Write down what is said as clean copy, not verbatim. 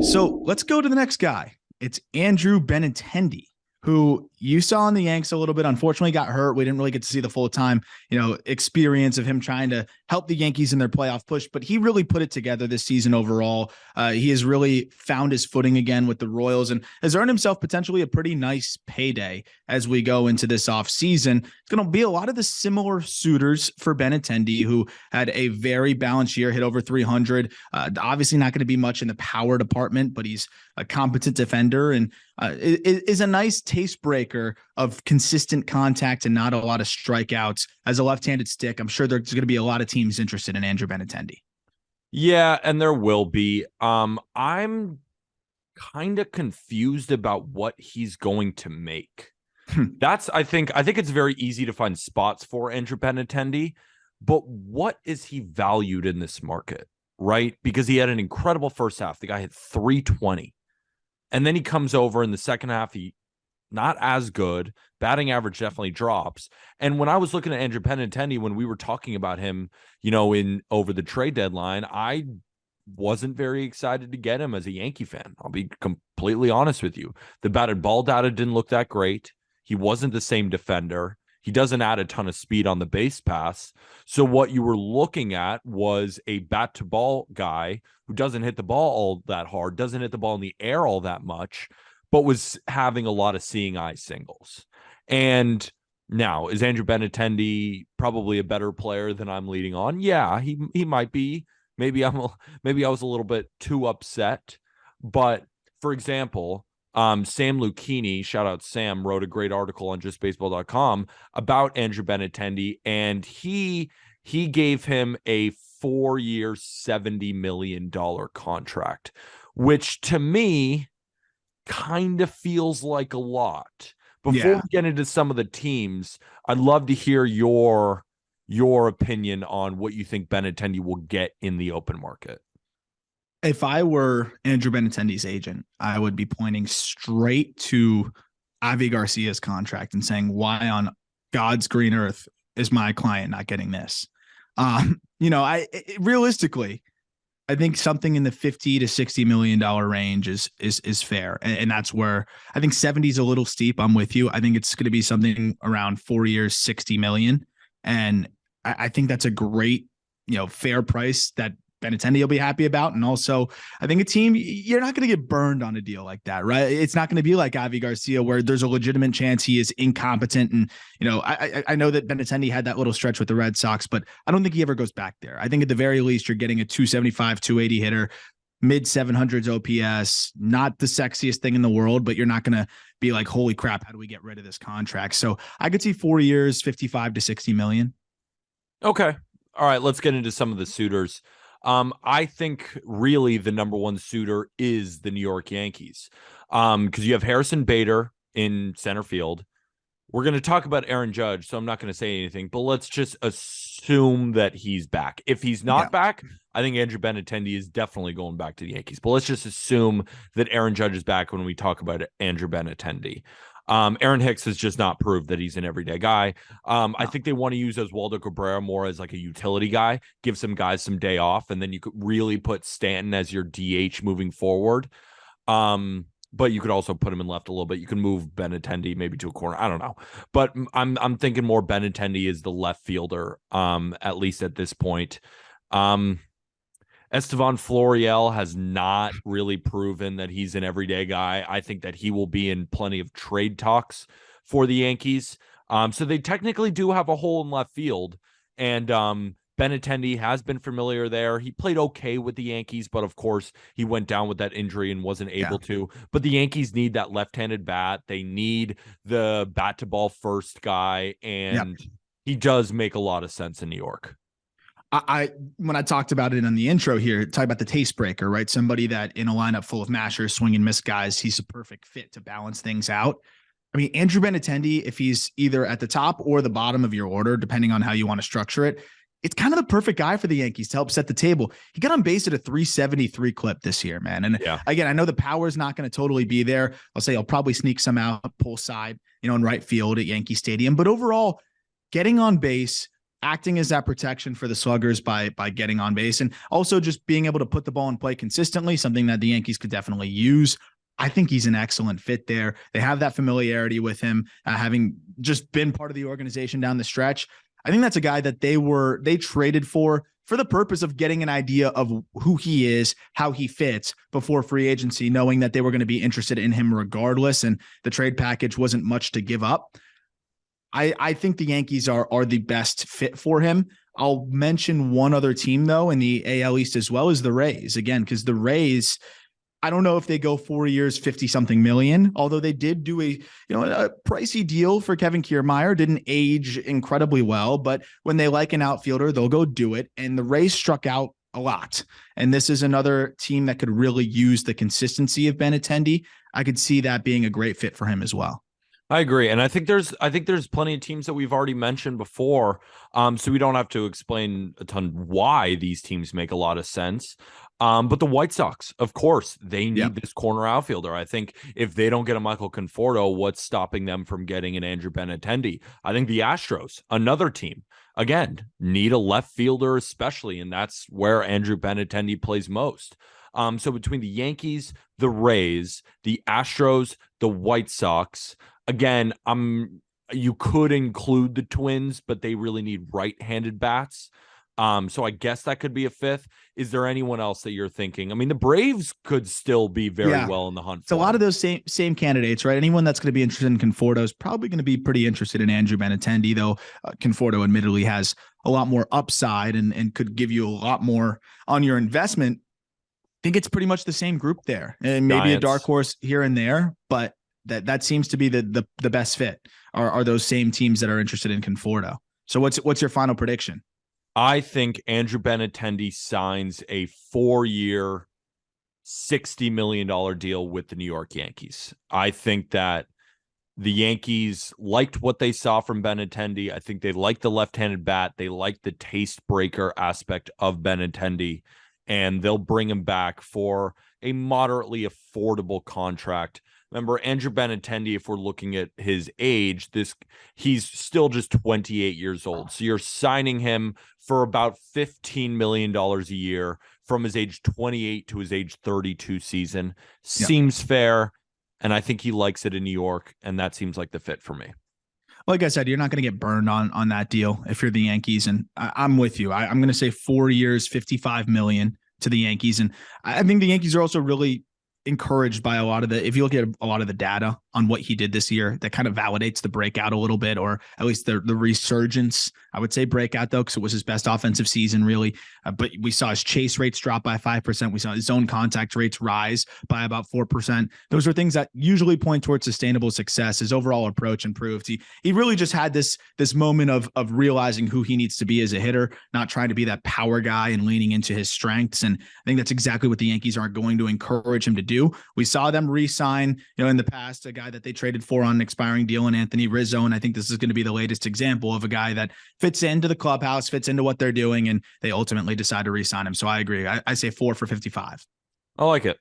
So let's go to the next guy. It's Andrew Benintendi, who you saw in the Yanks a little bit. Unfortunately, got hurt. We didn't really get to see the full time, experience of him trying to help the Yankees in their playoff push. But he really put it together this season overall. He has really found his footing again with the Royals and has earned himself potentially a pretty nice payday as we go into this offseason. It's going to be a lot of the similar suitors for Benintendi, who had a very balanced year, hit over 300. Obviously, not going to be much in the power department, but he's a competent defender and is a nice taste breaker of consistent contact and not a lot of strikeouts as a left-handed stick. I'm sure there's going to be a lot of teams interested in Andrew Benintendi. Yeah, and there will be. I'm kind of confused about what he's going to make. I think it's very easy to find spots for Andrew Benintendi, but what is he valued in this market, right? Because he had an incredible first half. The guy hit 320. And then he comes over in the second half, he not as good. Batting average definitely drops. And when I was looking at Andrew Benintendi, when we were talking about him, in over the trade deadline, I wasn't very excited to get him as a Yankee fan. I'll be completely honest with you. The batted ball data didn't look that great. He wasn't the same defender. He doesn't add a ton of speed on the base pass. So what you were looking at was a bat to ball guy who doesn't hit the ball all that hard, doesn't hit the ball in the air all that much, but was having a lot of seeing eye singles. And now, is Andrew Benintendi probably a better player than I'm leading on? Yeah, he might be. Maybe I was a little bit too upset. But for example, Sam Lucchini, shout out Sam, wrote a great article on justbaseball.com about Andrew Benintendi, and he gave him a 4-year, $70 million contract, which to me kind of feels like a lot. Before we get into some of the teams, I'd love to hear your opinion on what you think Benintendi will get in the open market. If I were Andrew Benintendi's agent, I would be pointing straight to Avi Garcia's contract and saying, why on God's green earth is my client not getting this? Realistically, I think something in the $50 to $60 million range is fair. And that's where I think 70 is a little steep. I'm with you. I think it's going to be something around 4 years, 60 million. And I think that's a great, fair price that Benintendi will be happy about. And also, I think a team, you're not going to get burned on a deal like that, right? It's not going to be like Avi Garcia where there's a legitimate chance he is incompetent. And, I know that Benintendi had that little stretch with the Red Sox, but I don't think he ever goes back there. I think at the very least, you're getting a 275, 280 hitter, mid 700s OPS, not the sexiest thing in the world, but you're not going to be like, holy crap, how do we get rid of this contract? So I could see 4 years, 55 to 60 million. Okay. All right. Let's get into some of the suitors. I think really the number one suitor is the New York Yankees, because you have Harrison Bader in center field. We're going to talk about Aaron Judge, so I'm not going to say anything, but let's just assume that he's back. If he's not back, I think Andrew Benintendi is definitely going back to the Yankees, but let's just assume that Aaron Judge is back when we talk about Andrew Benintendi. Aaron Hicks has just not proved that he's an everyday guy. I think they want to use Oswaldo Cabrera more as like a utility guy, give some guys some day off, and then you could really put Stanton as your DH moving forward. But you could also put him in left a little bit. You can move Benintendi maybe to a corner. I don't know. But I'm thinking more Benintendi is the left fielder, at least at this point. Estevan Florial has not really proven that he's an everyday guy. I think that he will be in plenty of trade talks for the Yankees. So they technically do have a hole in left field. And Benintendi has been familiar there. He played okay with the Yankees, but of course he went down with that injury and wasn't able to. But the Yankees need that left-handed bat. They need the bat to ball first guy. And he does make a lot of sense in New York. When I talked about it in the intro here, talk about the taste breaker, right? Somebody that in a lineup full of mashers, swing and miss guys, he's a perfect fit to balance things out. I mean, Andrew Benintendi, if he's either at the top or the bottom of your order, depending on how you want to structure it, it's kind of the perfect guy for the Yankees to help set the table. He got on base at a 373 clip this year, man. And again, I know the power is not going to totally be there. I'll say I'll probably sneak some out, pull side, in right field at Yankee Stadium. But overall, getting on base, acting as that protection for the sluggers by getting on base, and also just being able to put the ball in play consistently, something that the Yankees could definitely use. I think he's an excellent fit there. They have that familiarity with him, having just been part of the organization down the stretch. I think that's a guy that they traded for the purpose of getting an idea of who he is, how he fits before free agency, knowing that they were going to be interested in him regardless, and the trade package wasn't much to give up. I think the Yankees are the best fit for him. I'll mention one other team, though, in the AL East as well, as the Rays. Again, because the Rays, I don't know if they go 4 years, 50 something million, although they did do a pricey deal for Kevin Kiermaier. Didn't age incredibly well, but when they like an outfielder, they'll go do it. And the Rays struck out a lot. And this is another team that could really use the consistency of Benintendi. I could see that being a great fit for him as well. I agree, and I think there's plenty of teams that we've already mentioned before, so we don't have to explain a ton why these teams make a lot of sense. But the White Sox, of course, they need this corner outfielder. I think if they don't get a Michael Conforto, what's stopping them from getting an Andrew Benintendi? I think the Astros, another team, again, need a left fielder especially, and that's where Andrew Benintendi plays most. So between the Yankees, the Rays, the Astros, the White Sox, again, you could include the Twins, but they really need right-handed bats. So I guess that could be a fifth. Is there anyone else that you're thinking? I mean, the Braves could still be very well in the hunt. It's a lot of those same candidates, right? Anyone that's going to be interested in Conforto is probably going to be pretty interested in Andrew Benintendi, though Conforto admittedly has a lot more upside and could give you a lot more on your investment. I think it's pretty much the same group there, and maybe Giants, a dark horse here and there, but that seems to be the best fit are those same teams that are interested in Conforto. So what's your final prediction? I think Andrew Benintendi signs a 4-year, $60 million deal with the New York Yankees. I think that the Yankees liked what they saw from Benintendi. I think they liked the left-handed bat. They liked the taste breaker aspect of Benintendi, and they'll bring him back for a moderately affordable contract. Remember, Andrew Benintendi, if we're looking at his age, he's still just 28 years old. So you're signing him for about $15 million a year from his age 28 to his age 32 season. Seems fair, and I think he likes it in New York, and that seems like the fit for me. Like I said, you're not going to get burned on that deal if you're the Yankees, and I'm with you. I'm going to say 4 years, $55 million to the Yankees, and I think the Yankees are also really encouraged by a lot of if you look at a lot of the data on what he did this year, that kind of validates the breakout a little bit, or at least the resurgence. I would say breakout though, because it was his best offensive season really. But we saw his chase rates drop by 5%. We saw his zone contact rates rise by about 4%. Those are things that usually point towards sustainable success. His overall approach improved. He really just had this moment of realizing who he needs to be as a hitter, not trying to be that power guy and leaning into his strengths. And I think that's exactly what the Yankees are going to encourage him to do. We saw them re-sign, in the past, a guy that they traded for on an expiring deal in Anthony Rizzo. And I think this is going to be the latest example of a guy that fits into the clubhouse, fits into what they're doing, and they ultimately decide to re-sign him. So I agree. I say 4 for 55. I like it.